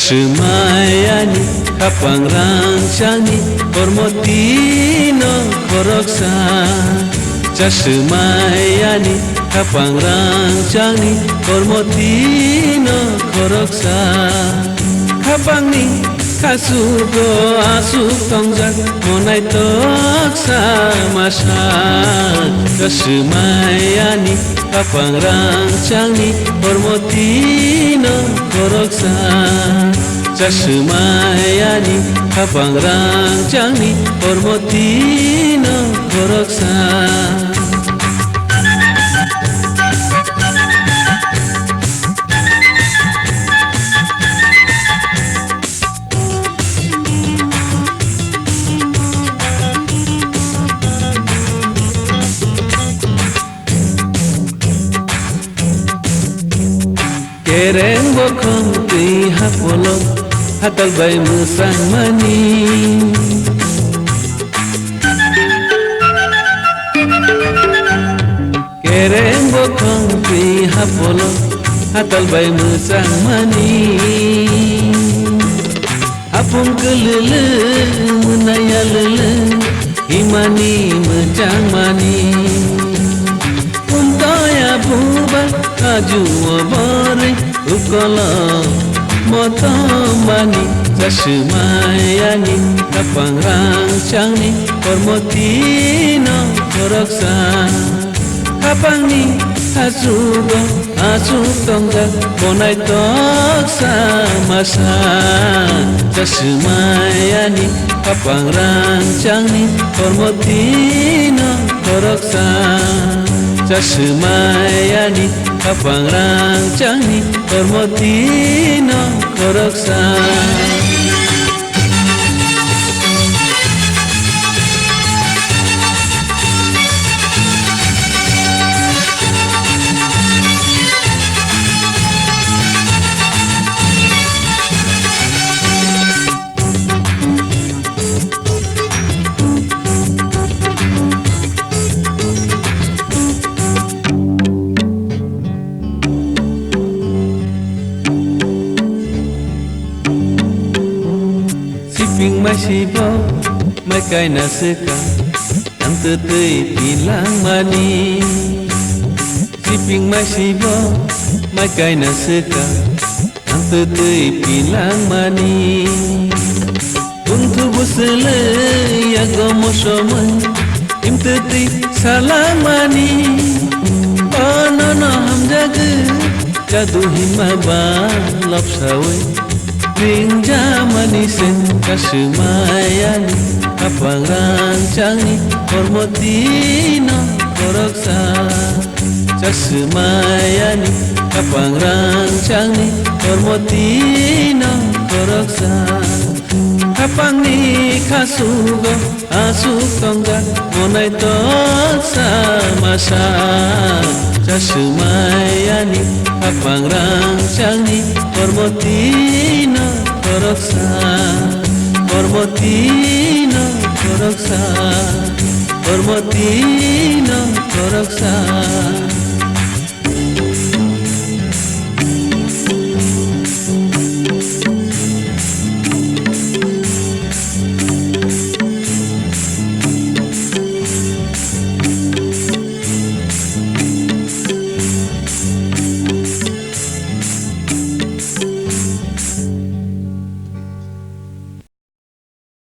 Kasemayani kapangrancangni Kormotino koroksa Kasemayani kapangrancangni Kormotino koroksa Kapangni kasugo asuk tongjak Monai toksa masa Kasemayani kapangrancangni Kormotino koroksa Kasemayani kapangrancangni Kormotino koroksa Kereng bokong ti hapolong hatal bay musang mani Kereng bokong ti hapolong hatal bay musang mani Apung kelele menaya lele imani mecang mani Untaya bubal kaju obore ukolo motomani Kasemayani kapangrancangni Kormotino koroksa Kapangni asugo asuk tongjak Monai toksa masa Kasemayani kapangrancangni Kormotino koroksa Kasemayani kapangrancangni Kormotino koroksa Siping masibo mai kai na seka ang tutui pilang mani Siping masibo mai kai na seka ang tutui pilang mani Untuk busele ya gomo somai im tutui salang mani Oh no no ham jaga jadu hima ba lop sawe Ring jamani sen Kasemayani kapangrancangni Kormotino koroksa Kasemayani kapangrancangni Kormotino koroksa Kapangni kasugo asuk tongjak Monai toksa masa Kasemayani kapangrancangni Kormotino koroksa Kormotino koroksa Kormotino koroksa